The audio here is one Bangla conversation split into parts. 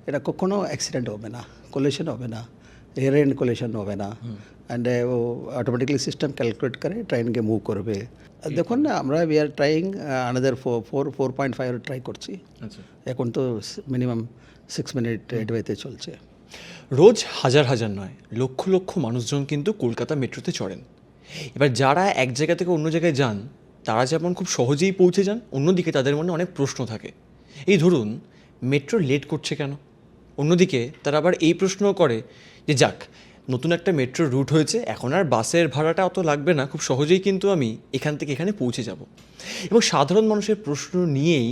এটা কখনো অ্যাক্সিডেন্ট হবে না, কোলিশন হবে না, এয়ার এন্ড কোলিশন হবে না, অ্যান্ড ও অটোমেটিকলি সিস্টেম ক্যালকুলেট করে ট্রেনকে মুভ করবে। দেখুন না, আমরা we are trying another 4.5 try করছি। এখন তো মিনিমাম 6 মিনিট এডওয়েতে চলছে। রোজ হাজার হাজার নয়, লক্ষ লক্ষ মানুষজন কিন্তু কলকাতা মেট্রোতে চড়েন। এবার যারা এক জায়গা থেকে অন্য জায়গায় যান তারা যেমন খুব সহজেই পৌঁছে যান, অন্যদিকে তাদের মনে অনেক প্রশ্ন থাকে। এই ধরুন, মেট্রো লেট করছে কেন? অন্যদিকে তারা আবার এই প্রশ্নও করে যে যাক, নতুন একটা মেট্রো রুট হয়েছে, এখন আর বাসের ভাড়াটা অত লাগবে না, খুব সহজেই কিন্তু আমি এখান থেকে এখানে পৌঁছে যাব। এবং সাধারণ মানুষের প্রশ্ন নিয়েই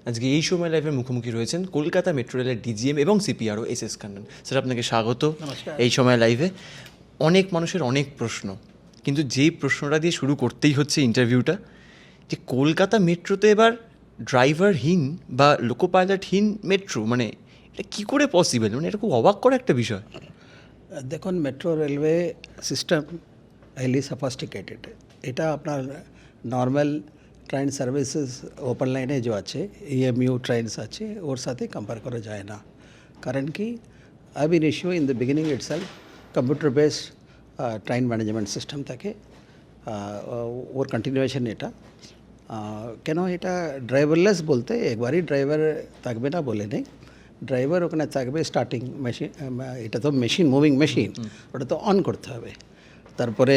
আজকে এই সময় লাইভের মুখোমুখি রয়েছেন কলকাতা মেট্রো রেলের ডিজিএম এবং সিপিআরও এস খান্নান। স্যার, আপনাকে স্বাগত এই সময় লাইভে। অনেক মানুষের অনেক প্রশ্ন, কিন্তু যেই প্রশ্নটা দিয়ে শুরু করতেই হচ্ছে ইন্টারভিউটা, যে কলকাতা মেট্রোতে এবার ড্রাইভারহীন বা লোকো পাইলটহীন মেট্রো, মানে এটা কী করে পসিবল? মানে এটা খুব অবাক করা একটা বিষয়। দেখুন, metro railway system highly sophisticated. এটা আপনার নর্মাল ট্রেন সার্ভিসেস ওপেন লাইনে যে আছে, ইএমইউ ট্রেনস আছে, ওর সাথে কম্পেয়ার করা যায় না। কারণ কি, I been issue in the beginning itself computer based train management system থাকে, ওর কন্টিনিউয়েশন এটা। কেন এটা ড্রাইভারলেস বলতে, একবারই ড্রাইভার থাকবে না বলে নেই, ড্রাইভার ওখানে থাকবে স্টার্টিং মেশিন, এটা তো মেশিন, মুভিং মেশিন, ওটা তো অন করতে হবে। তারপরে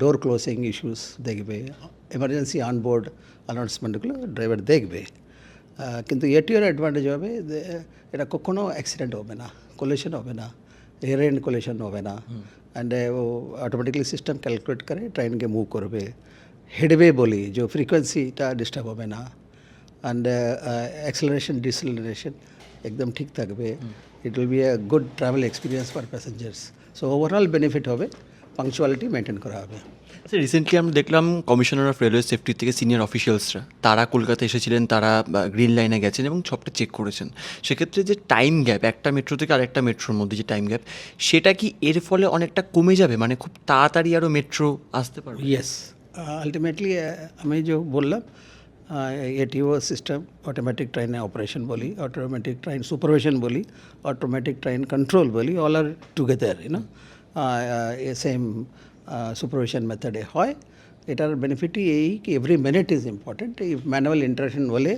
ডোর ক্লোজিং ইস্যুস দেখবে, এমার্জেন্সি অনবোর্ড অ্যানাউন্সমেন্টগুলো ড্রাইভার দেখবে। কিন্তু এটিওর অ্যাডভান্টেজ হবে যে এটা কখনো অ্যাক্সিডেন্ট হবে না, কোলিশন হবে না, এয়ার এন্ড কোলিশন হবে না, অ্যান্ড ও অটোমেটিকলি সিস্টেম ক্যালকুলেট করে ট্রেনকে মুভ করবে। হেডওয়ে বলি, যে ফ্রিকোয়েন্সিটা ডিস্টার্ব হবে না, অ্যান্ড অ্যাক্সেলারেশন ডিসেলারেশন একদম ঠিক থাকবে। It will B a good travel experience for passengers. So overall benefit হবে, পাংচুয়ালিটি মেনটেন করা হবে। স্যার, রিসেন্টলি আমরা দেখলাম কমিশনার অফ রেলওয়ে সেফটি থেকে সিনিয়র অফিসিয়ালসরা তারা কলকাতা এসেছিলেন, তারা গ্রিন লাইনে গেছেন এবং সবটা চেক করেছেন। সেক্ষেত্রে যে টাইম গ্যাপ, একটা মেট্রো থেকে আরেকটা মেট্রোর মধ্যে যে টাইম গ্যাপ, সেটা কি এর ফলে অনেকটা কমে যাবে? মানে খুব তাড়াতাড়ি আরও মেট্রো আসতে পারবে? ইয়েস, আলটিমেটলি আমি যে বললাম, এটিও সিস্টেম অটোমেটিক ট্রেন অপারেশন বলি, অটোমেটিক ট্রেন সুপারভিশন বলি, অটোমেটিক ট্রেন কন্ট্রোল বলি, all are together, same supervision মেথডে হয়। এটার বেনিফিটই এই কি এভরি মিনিট ইজ ইম্পর্টেন্ট। এই ম্যানুয়াল ইন্টারেকশন বলে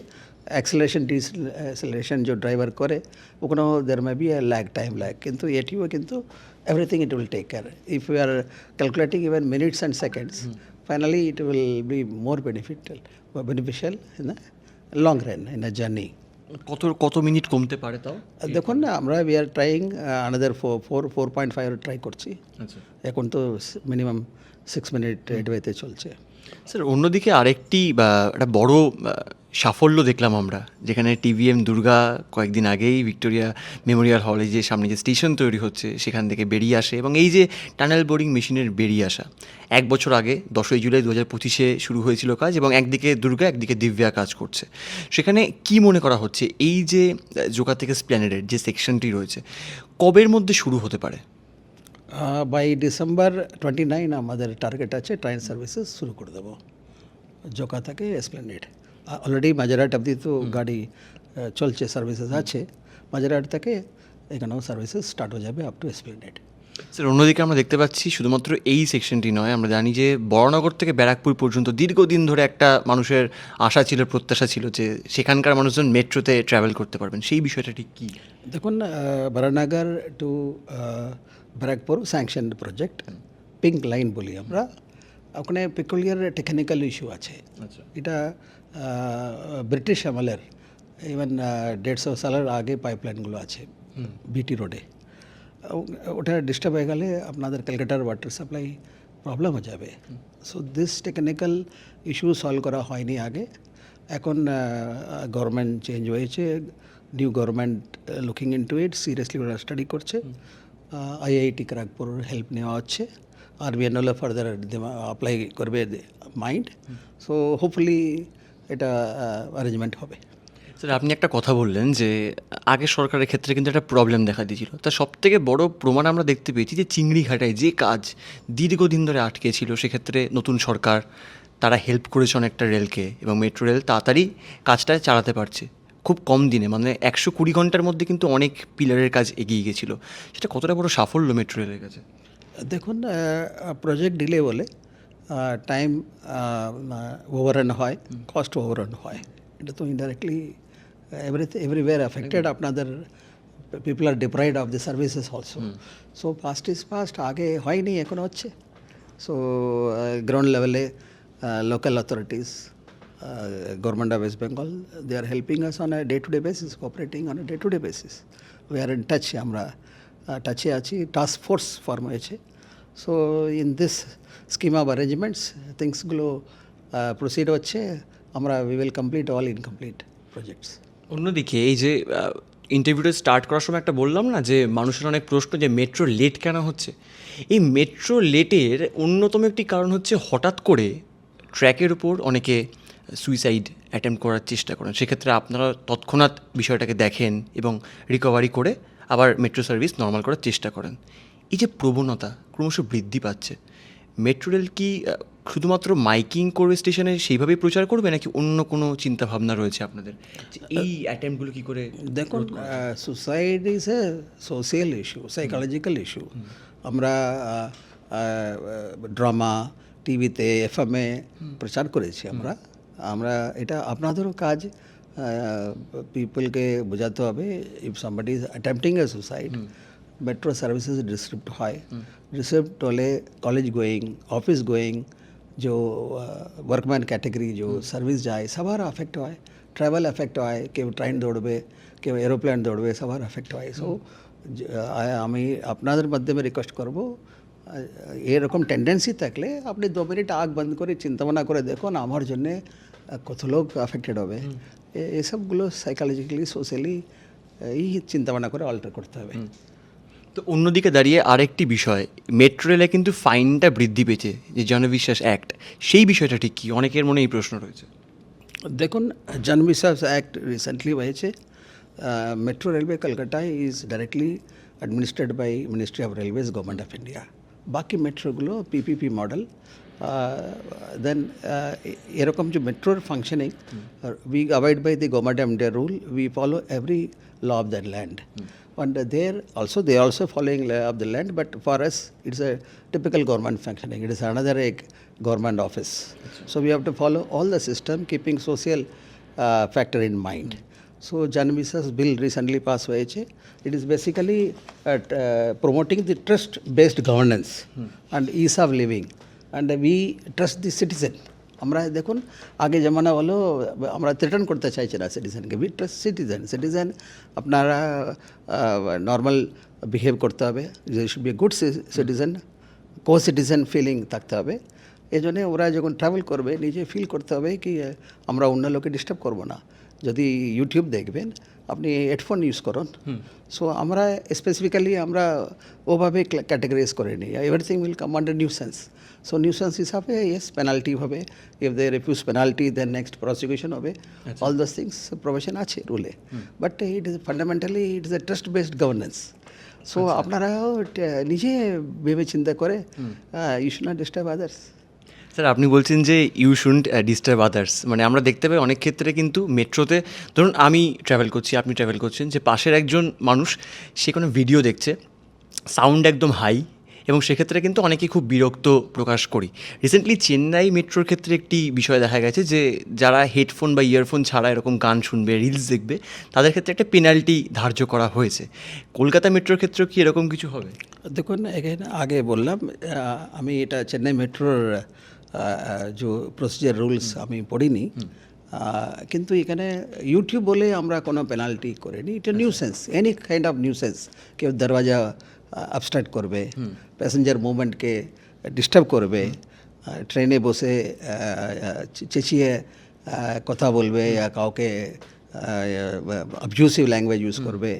অ্যাক্সেলারেশন ডিসেলারেশন যে ড্রাইভার করে, ওখানেও there may be a lag, time lag, কিন্তু এটিও কিন্তু everything it will take care. If you are calculating even minutes and seconds, finally it will be more beneficial in the long run, in a journey. কত মিনিট কমতে পারে তাও? দেখুন না, আমরা we are trying another 4.5 try করছি। এখন তো মিনিমাম 6 মিনিট এডওয়েতে চলছে। স্যার, অন্যদিকে আরেকটি একটা বড় সাফল্য দেখলাম আমরা, যেখানে টিভিএম দুর্গা কয়েকদিন আগেই ভিক্টোরিয়া মেমোরিয়াল হলে যে সামনে যে স্টেশন তৈরি হচ্ছে সেখান থেকে বেরিয়ে আসে, এবং এই যে টানেল বোরিং মেশিনের বেরিয়ে আসা, 1 বছর আগে 10ই জুলাই 2025 শুরু হয়েছিল কাজ, এবং একদিকে দুর্গা একদিকে দিব্যা কাজ করছে। সেখানে কি মনে করা হচ্ছে, এই যে জোকা থেকে স্প্ল্যানেডের যে সেকশনটি রয়েছে, কবের মধ্যে শুরু হতে পারে? বাই ডিসেম্বর 29 আমাদের টার্গেট আছে, ট্রেন সার্ভিসেস শুরু করে দেবো জোকা থেকে এসপ্ল্যানেড। অলরেডি মাঝেরহাট অবধি তো গাড়ি চলছে, সার্ভিসেস আছে, মাঝেরহাট থেকে এখানেও সার্ভিসেস স্টার্ট হয়ে যাবে আপ টু এসপ্ল্যানেড। স্যার, অন্যদিকে আমরা দেখতে পাচ্ছি শুধুমাত্র এই সেকশনটি নয়, আমরা জানি যে বড়নগর থেকে ব্যারাকপুর পর্যন্ত দীর্ঘদিন ধরে একটা মানুষের আশা ছিল, প্রত্যাশা ছিল যে সেখানকার মানুষজন মেট্রোতে ট্রাভেল করতে পারবেন। সেই বিষয়টা ঠিক কী? দেখুন, Baranagar to Barrackpore sanction project, pink line বলি আমরা। ওখানে পেকুলিয়ার টেকনিক্যাল ইস্যু আছে। এটা ব্রিটিশ আমলের, ইভেন 150 সালের আগে পাইপলাইনগুলো আছে বিটি রোডে। ওটা ডিস্টার্ব হয়ে গেলে আপনাদের ক্যালকাটার ওয়াটার সাপ্লাই প্রবলেম হয়ে যাবে। So this technical issue solve করা হয়নি আগে। এখন গভর্নমেন্ট চেঞ্জ হয়েছে, নিউ গভর্নমেন্ট লুকিং ইনটু ইট, সিরিয়াসলি ওরা স্টাডি করছে। আইআইটি খড়গপুর হেল্প নেওয়া হচ্ছে, আরবিএনএল ফার্দার অ্যাপ্লাই করবে মাইন্ড। সো হোপফুলি এটা অ্যারেঞ্জমেন্ট হবে। স্যার, আপনি একটা কথা বললেন যে আগের সরকারের ক্ষেত্রে কিন্তু একটা প্রবলেম দেখা দিয়েছিল, তার সবথেকে বড় প্রমাণ আমরা দেখতে পেয়েছি যে চিংড়িঘাটায় যে কাজ দীর্ঘদিন ধরে আটকে ছিল, সেক্ষেত্রে নতুন সরকার তারা হেল্প করেছে অনেকটা রেলকে, এবং মেট্রো রেল তাড়াতাড়ি কাজটা চালাতে পারছে। খুব কম দিনে, মানে 120 ঘন্টার মধ্যে কিন্তু অনেক পিলারের কাজ এগিয়ে গেছিলো। সেটা কতটা বড় সাফল্য মেট্রো রেলের কাছে? দেখুন, প্রজেক্ট ডিলে বলে টাইম ওভারান হয়, কস্ট ওভারান হয়, এটা তো ইনডাইরেক্টলি এভরিওয়্যার অ্যাফেক্টেড। আপনাদের people are deprived of the services also. So first is first, আগে হয়নি, এখন হচ্ছে। সো গ্রাউন্ড লেভেলে local authorities, government of West Bengal, they are helping us on a day to day basis, cooperating on a day to day basis. We are in touch, আমরা টাচে আছি, টাস্ক ফোর্স ফর্ম হয়েছে। So in this scheme of arrangements থিংসগুলো প্রসিড হচ্ছে। আমরা we will complete all incomplete projects. অন্যদিকে এই যে ইন্টারভিউটা স্টার্ট করার সময় একটা বললাম না যে মানুষের অনেক প্রশ্ন যে মেট্রো লেট কেন হচ্ছে। এই মেট্রো লেটের অন্যতম একটি কারণ হচ্ছে হঠাৎ করে ট্র্যাকের উপর অনেকে সুইসাইড অ্যাটেম্প করার চেষ্টা করেন। সেক্ষেত্রে আপনারা তৎক্ষণাৎ বিষয়টাকে দেখেন এবং রিকভারি করে আবার মেট্রো সার্ভিস নর্মাল করার চেষ্টা করেন। এই যে প্রবণতা ক্রমশ বৃদ্ধি পাচ্ছে, মেট্রো রেল কি শুধুমাত্র মাইকিং করে স্টেশনে সেইভাবেই প্রচার করবে, নাকি অন্য কোনো চিন্তা ভাবনা রয়েছে আপনাদের যে এই অ্যাটেম্পগুলো কী করে? দেখুন, suicide is a social issue, psychological issue. আমরা ড্রামা, টিভিতে, এফএমে প্রচার করেছি। আমরা এটা আপনাদেরও কাজ, পিপলকে বোঝাতে হবে। If somebody is attempting A suicide, metro services district হয়, डिसिप्ट वाले कॉलेज गोइंग, ऑफिस गोइंग, जो वर्कमैन कैटेगरी जो सर्विस जाए सबार अफेक्ट হয়, ट्रैवल अफेक्ट হয়, কেউ ট্রেন দৌড়বে, কেউ এরোপ্লেন দৌড়বে, সবার अफेक्ट হয়। সো আমি আপনাদের মাধ্যমে রিকোয়েস্ট করব, এরকম টেন্ডেন্সি থাকলে আপনি 2 মিনিট আগ বন্ধ করে চিন্তা ভাবনা করে দেখুন আমার জন্য কত লোক অ্যাফেক্টেড হবে। এসবগুলো সাইকোলজিক্যালি, সোশ্যালি এই চিন্তা ভাবনা করে অল্টার করতে হবে। তো অন্যদিকে দাঁড়িয়ে আরেকটি বিষয়, মেট্রো রেলে কিন্তু ফাইনটা বৃদ্ধি পেয়েছে, যে জনবিশ্বাস অ্যাক্ট, সেই বিষয়টা ঠিক কী? অনেকের মনে এই প্রশ্ন রয়েছে। দেখুন, জনবিশ্বাস অ্যাক্ট রিসেন্টলি হয়েছে। Metro railway Kolkata is directly administered by ministry of railways, government of India. বাকি মেট্রোগুলো পিপিপি মডেল। দেন এরকম যে মেট্রোর functioning, we avoid by the government of India rule, we follow every law of that land. And they are also following law of the land, but for us it's a typical government functioning. It is another government office. So we have to follow all the system, keeping social factor in mind. So Janvisas bill recently passed হয়েছে. It is basically promoting the trust-based governance and ease of living, and we trust the citizen. আমরা দেখুন, আগে জামানা হলো আমরা থ্রেটন করতে চাইছি না সিটিজেনকে। উই ট্রাস্ট সিটিজেন আপনারা নর্মাল বিহেভ করতে হবে, should be good citizen, co citizen feeling থাকতে হবে। এই জন্যে ওরা যখন ট্রাভেল করবে নিজে ফিল করতে হবে কি আমরা অন্য লোকে ডিস্টার্ব করবো না। যদি ইউটিউব দেখবেন, আপনি হেডফোন ইউজ করুন। সো আমরা স্পেসিফিক্যালি আমরা ওভাবে ক্যাটেগরাইজ করে নিই, everything will come under nuisance. So nuisance হিসাবে ইয়েস পেনাল্টি হবে, if they refuse penalty then next prosecution হবে। অল দোজ থিংস প্রভিশন আছে রুলে, but it is fundamentally it is a trust based governance. So আপনারাও নিজে ভেবে চিন্তা করে, you should not disturb others. Sir, আপনি বলছেন যে ইউ শুডন্ট ডিস্টার্ব আদার্স, মানে আমরা দেখতে পাই অনেক ক্ষেত্রে কিন্তু মেট্রোতে, ধরুন আমি ট্রাভেল করছি, আপনি ট্রাভেল করছেন, যে পাশের একজন মানুষ সে কোনো ভিডিও দেখছে, সাউন্ড একদম হাই, এবং সেক্ষেত্রে কিন্তু অনেকেই খুব বিরক্ত প্রকাশ করি। রিসেন্টলি চেন্নাই মেট্রোর ক্ষেত্রে একটি বিষয় দেখা গেছে যে যারা হেডফোন বা ইয়ারফোন ছাড়া এরকম গান শুনবে, রিলস দেখবে, তাদের ক্ষেত্রে একটা পেনাল্টি ধার্য করা হয়েছে। কলকাতা মেট্রোর ক্ষেত্রেও কি এরকম কিছু হবে? দেখুন, এখানে আগে বললাম আমি এটা চেন্নাই মেট্রোর যে প্রসিজার রুলস আমি পড়িনি, কিন্তু এখানে ইউটিউব বলে আমরা কোনো পেনাল্টি করিনি। এটা nuisance, any kind of nuisance. কেউ দরওয়াজা আপস্টার্ট করবে, প্যাসেঞ্জার মুভমেন্টকে ডিস্টার্ব করবে, ট্রেনে বসে চেঁচিয়ে কথা বলবে, या কাউকে অবজিউসিভ ল্যাঙ্গুয়েজ ইউজ করবে,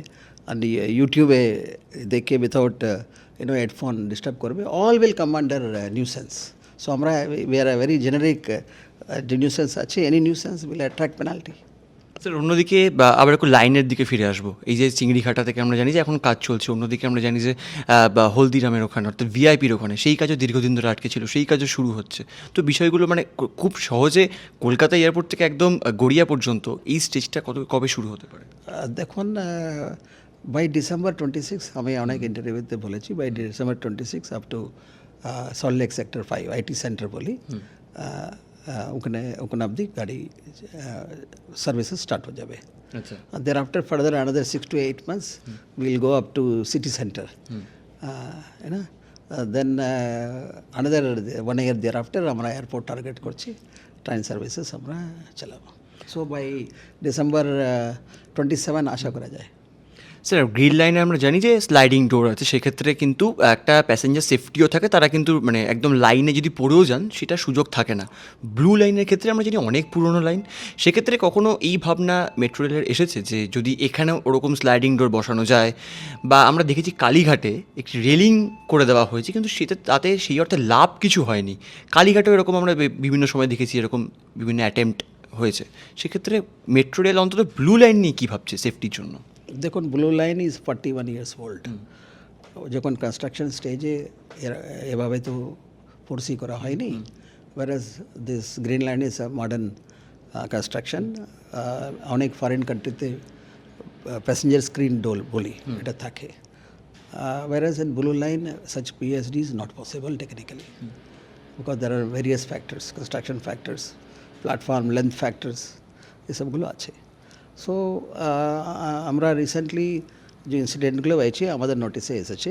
and ইউটিউবে দেখে উইথাউট হেডফোন ডিস্টার্ব করবে, all will come under nuisance. So আমরা we are a very generic, যে নিউসেন্স আছে, any nuisance will attract penalty. Sir অন্যদিকে বা আবার একটু লাইনের দিকে ফিরে আসবো, এই যে চিংড়িঘাটা থেকে আমরা জানি যে এখন কাজ চলছে, অন্যদিকে আমরা জানি যে বা হলদিরামের ওখানে অর্থাৎ ভিআইপির ওখানে সেই কাজও দীর্ঘদিন ধরে আটকে ছিল, সেই কাজও শুরু হচ্ছে। তো বিষয়গুলো মানে খুব সহজে কলকাতা এয়ারপোর্ট থেকে একদম গড়িয়া পর্যন্ত এই স্টেজটা কবে শুরু হতে পারে? দেখুন বাই ডিসেম্বর 26 আমি অনেক ইন্টারভিউতে বলেছি, by December 26 up to Salt Lake sector 5 IT centre বলি, ওখানে অবধি গাড়ি সার্ভিসেস স্টার্ট হয়ে যাবে। আচ্ছা, thereafter further another 6 to 8 months will go up to city centre, না then another 1 year thereafter আমরা এয়ারপোর্ট টার্গেট করছি, ট্রেন সার্ভিসেস আমরা চালাবো। সো বাই ডিসেম্বর 27 আশা করা যায়। স্যার গ্রিন লাইনে আমরা জানি যে স্লাইডিং ডোর আছে, সেক্ষেত্রে কিন্তু একটা প্যাসেঞ্জার সেফটিও থাকে, তারা কিন্তু মানে একদম লাইনে যদি পড়েও যান সেটা সুযোগ থাকে না। ব্লু লাইনের ক্ষেত্রে আমরা জানি অনেক পুরনো লাইন, সেক্ষেত্রে কখনো এই ভাবনা মেট্রো রেলের এসেছে যে যদি এখানেও ওরকম স্লাইডিং ডোর বসানো যায়, বা আমরা দেখেছি কালীঘাটে একটি রেলিং করে দেওয়া হয়েছে কিন্তু তাতে সেই অর্থে লাভ কিছু হয়নি। কালীঘাটেও এরকম আমরা বিভিন্ন সময় দেখেছি, এরকম বিভিন্ন অ্যাটেম্প্ট হয়েছে। সেক্ষেত্রে মেট্রো রেল অন্তত ব্লু লাইন নিয়ে কী ভাবছে সেফটির জন্য? দেখুন blue line is 41 years old. যখন কনস্ট্রাকশন স্টেজে এভাবে তো ফোর্সি করা হয়নি, whereas this green line is modern construction. অনেক ফরেন কান্ট্রিতে প্যাসেঞ্জার স্ক্রিন ডোর বলি এটা থাকে, whereas in blue line such PSD is not possible technically because there are various factors, construction factors, platform length factors, এসবগুলো আছে। সো আমরা রিসেন্টলি যে ইনসিডেন্টগুলো হয়েছে আমাদের নোটিসে এসেছে,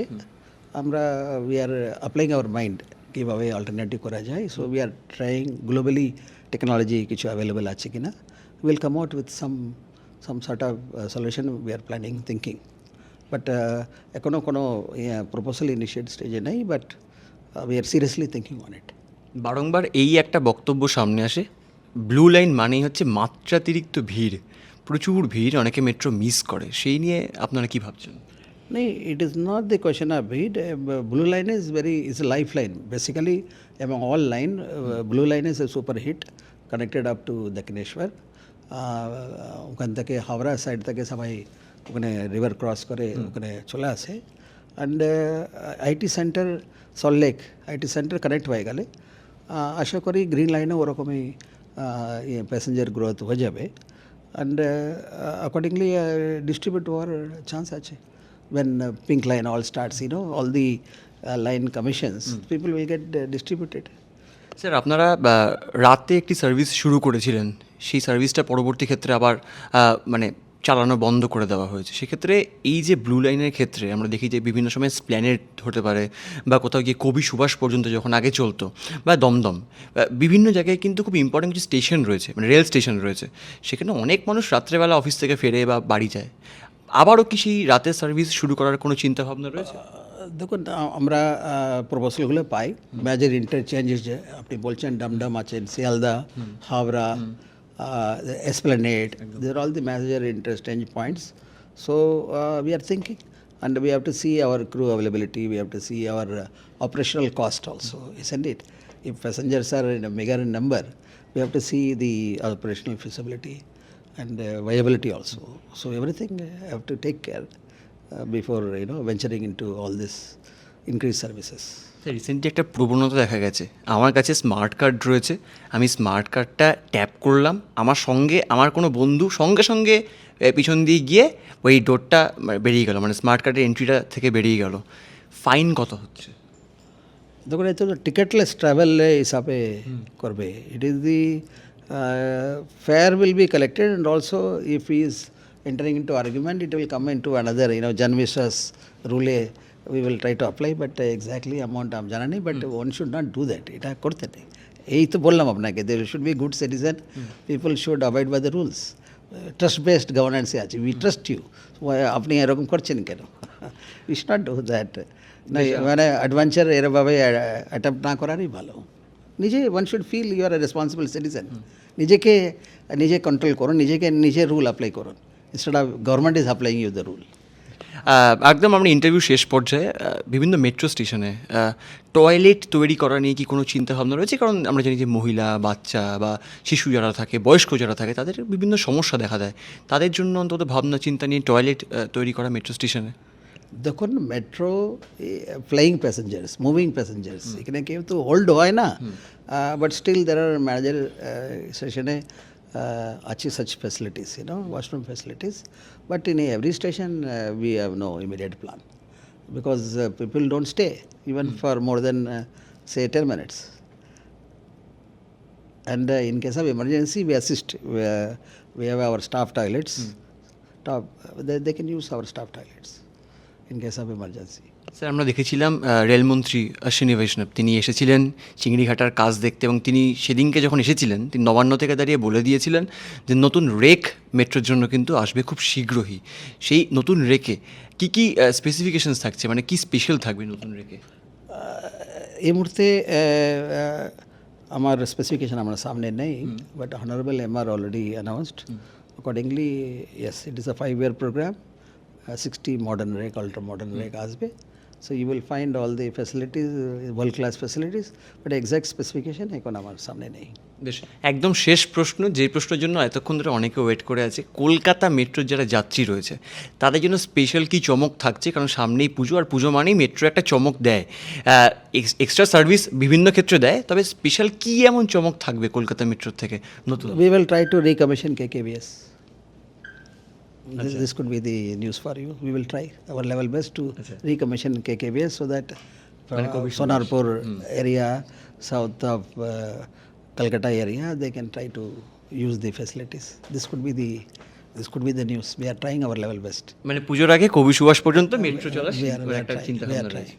আমরা we are applying our mind কীভাবে অল্টারনেটিভ করা যায়। So we are trying globally technology কিছু অ্যাভেলেবেল আছে কিনা, will come out with some sort of solution we are planning thinking, but এখনও কোনো প্রপোজাল ইনিশিয়েট স্টেজে নেই, but we are seriously thinking on it. বারংবার এই একটা বক্তব্য সামনে আসে, ব্লু লাইন মানেই হচ্ছে মাত্রাতিরিক্ত ভিড়, প্রচুর ভিড়, অনেকে মেট্রো মিস করে, সেই নিয়ে আপনারা কি ভাবছেন? No, it is not the question of it. Blue line is a lifeline. Basically, among all line, blue line is a super hit connected up to Dakshineshwar. ওখান থেকে হাওড়া সাইড থেকে সবাই ওখানে রিভার ক্রস করে ওখানে চলে আসে। And IT centre Salt Lake IT centre connect হয়ে গেলে আশা করি গ্রিন লাইনে ওরকমই প্যাসেঞ্জার গ্রোথ হয়ে যাবে। And accordingly distribute হওয়ার চান্স আছে। When pink line all starts, all the line commissions, people will get distributed. Sir আপনারা রাতে একটি সার্ভিস শুরু করেছিলেন, সেই সার্ভিসটা পরবর্তী ক্ষেত্রে আবার মানে চালানো বন্ধ করে দেওয়া হয়েছে। সেক্ষেত্রে এই যে ব্লু লাইনের ক্ষেত্রে আমরা দেখি যে বিভিন্ন সময় স্প্ল্যানেড হতে পারে, বা কোথাও গিয়ে কবি সুভাষ পর্যন্ত যখন আগে চলতো, বা দমদম, বিভিন্ন জায়গায় কিন্তু খুব ইম্পর্টেন্ট কিছু স্টেশন রয়েছে, মানে রেল স্টেশন রয়েছে, সেখানে অনেক মানুষ রাত্রেবেলা অফিস থেকে ফেরে বা বাড়ি যায়। আবারও কি সেই রাতের সার্ভিস শুরু করার কোনো চিন্তা ভাবনা রয়েছে? দেখুন আমরা প্রপোজালগুলো পাই, মেজর ইন্টারচেঞ্জেস যে আপনি বলছেন দমদম আছেন, Sealdah, Howrah, Esplanade, they're all the major interchange points. So we are thinking, and we have to see our crew availability, we have to see our operational cost also, isn't it? If passengers are in a bigger number, we have to see the operational feasibility and viability also. So everything have to take care before venturing into all this increased services. Recently একটা প্রবণতা দেখা গেছে, আমার কাছে স্মার্ট কার্ড রয়েছে, আমি স্মার্ট কার্ডটা ট্যাপ করলাম, আমার কোনো বন্ধু সঙ্গে সঙ্গে পিছন দিয়ে গিয়ে ওই ডোরটা বেরিয়ে গেল, মানে স্মার্ট কার্ডের এন্ট্রিটা থেকে বেরিয়ে গেল। ফাইন কত হচ্ছে? দেখুন এত টিকেটলেস ট্রাভেল হিসাবে করবে, it is the fare will be collected, and also if he is entering into argument it will come into another Jan বিশ্বাস রুলে we will try to apply, but exactly amount am জানা নেই, but one should not do that. এটা করতে নেই। এই তো বললাম আপনাকে, there should be good citizen, people should abide by the rules. Trust based governance আছে, we trust you, আপনি এরকম করছেন কেন? We should not do that. না মানে অ্যাডভেঞ্চার এরভাবে অ্যাটেম্প্ট না করারই ভালো। one should feel you are a responsible citizen. নিজে কন্ট্রোল করুন, নিজে রুল অ্যাপ্লাই করুন, instead of government is applying you the rule. একদম আমরা ইন্টারভিউ শেষ পর্যায়ে বিভিন্ন মেট্রো স্টেশনে টয়লেট তৈরি করা নিয়ে কি কোনো চিন্তা ভাবনা রয়েছে? কারণ আমরা জানি যে মহিলা, বাচ্চা বা শিশু যারা থাকে, বয়স্ক যারা থাকে, তাদের বিভিন্ন সমস্যা দেখা দেয়। তাদের জন্য অন্তত ভাবনা চিন্তা নিয়ে টয়লেট তৈরি করা মেট্রো স্টেশনে। দেখুন metro flying passengers, moving passengers, এখানে কেউ তো হোল্ড হয় না, but still there are manager সেশনে আছে such facilities, you know, washroom facilities, but in every station we have no immediate plan because people don't stay even for more than say 10 minutes, and in case of emergency we assist, we have our staff toilets, they can use our staff toilets in case of emergency. Sir, আমরা দেখেছিলাম রেলমন্ত্রী অশ্বিনী বৈষ্ণব তিনি এসেছিলেন চিংড়িঘাটার কাজ দেখতে, এবং তিনি সেদিনকে যখন এসেছিলেন তিনি নবান্ন থেকে দাঁড়িয়ে বলে দিয়েছিলেন যে নতুন রেক মেট্রোর জন্য কিন্তু আসবে খুব শীঘ্রই। সেই নতুন রেকে কী কী স্পেসিফিকেশনস থাকছে, মানে কি স্পেশাল থাকবে নতুন রেকে? এই মুহূর্তে আমার স্পেসিফিকেশন আমার সামনে নেই, but honourable MR already announced accordingly. Yes, it is a 5-year program, 60 modern rake, ultra modern rake আসবে, so you will find all the facilities, world class facilities, but exact specification এখন আমার সামনে নেই। বেশ, একদম শেষ প্রশ্ন, যে প্রশ্নের জন্য এতক্ষণ ধরে অনেকে ওয়েট করে আছে, কলকাতা মেট্রোর যারা যাত্রী রয়েছে তাদের জন্য স্পেশাল কি চমক থাকছে? কারণ সামনেই পুজো, আর পুজো মানেই মেট্রো একটা চমক দেয়, এক্সট্রা সার্ভিস বিভিন্ন ক্ষেত্রে দেয়, তবে স্পেশাল কি এমন চমক থাকবে কলকাতা মেট্রোর থেকে নতুন? We will try to recommission KKBS. This could be the news for you. We will try our level best to recommission KKBS so that Sonarpur area, south of Calcutta area, they can try to use the facilities. This could be the news. We are trying our level best. মানে পুজোর আগে কবি সুভাষ পর্যন্ত মেট্রো চলা একটা চিন্তা ভাবনা রয়েছে।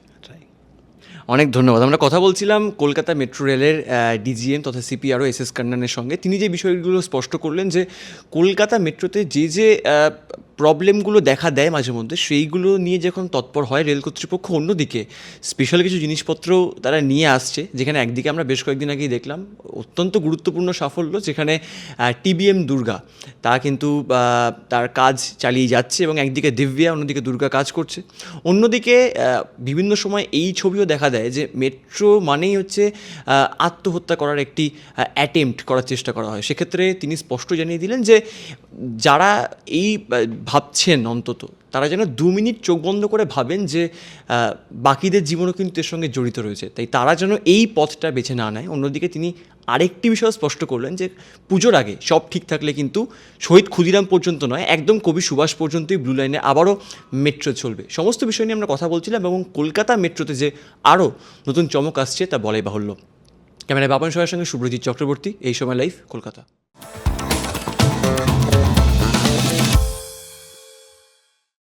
অনেক ধন্যবাদ। আমরা কথা বলছিলাম কলকাতা মেট্রো রেলের ডিজিএম তথা সিপিআরও এস কান্নানের সঙ্গে। তিনি যে বিষয়গুলো স্পষ্ট করলেন যে কলকাতা মেট্রোতে যে প্রবলেমগুলো দেখা দেয় মাঝে মধ্যে, সেইগুলো নিয়ে যখন তৎপর হয় রেল কর্তৃপক্ষ, অন্যদিকে স্পেশাল কিছু জিনিসপত্র তারা নিয়ে আসছে, যেখানে একদিকে আমরা বেশ কয়েকদিন আগেই দেখলাম অত্যন্ত গুরুত্বপূর্ণ সাফল্য, যেখানে টিবিএম দুর্গা তা কিন্তু তার কাজ চালিয়ে যাচ্ছে, এবং একদিকে দিব্যা, অন্যদিকে দুর্গা কাজ করছে। অন্যদিকে বিভিন্ন সময় এই ছবিও দেখা দেয় যে মেট্রো মানেই হচ্ছে আত্মহত্যা করার একটি অ্যাটেম্প্ট করার চেষ্টা করা হয়। সেক্ষেত্রে তিনি স্পষ্ট জানিয়ে দিলেন যে যারা এই ভাবছেন অন্তত তারা যেন 2 মিনিট চোখ বন্ধ করে ভাবেন যে বাকিদের জীবনও কিন্তু এর সঙ্গে জড়িত রয়েছে, তাই তারা যেন এই পথটা বেছে না নেয়। অন্যদিকে তিনি আরেকটি বিষয় স্পষ্ট করলেন যে পুজোর আগে সব ঠিক থাকলে কিন্তু শহীদ ক্ষুদিরাম পর্যন্ত নয়, একদম কবি সুভাষ পর্যন্তই ব্লু লাইনে আবারও মেট্রো চলবে। সমস্ত বিষয় নিয়ে আমরা কথা বলছিলাম, এবং কলকাতা মেট্রোতে যে আরও নতুন চমক আসছে তা বলাই বাহুল্য। ক্যামেরায় বাপন সবার সঙ্গে সুব্রজিৎ চক্রবর্তী, এই সময় লাইভ, কলকাতা।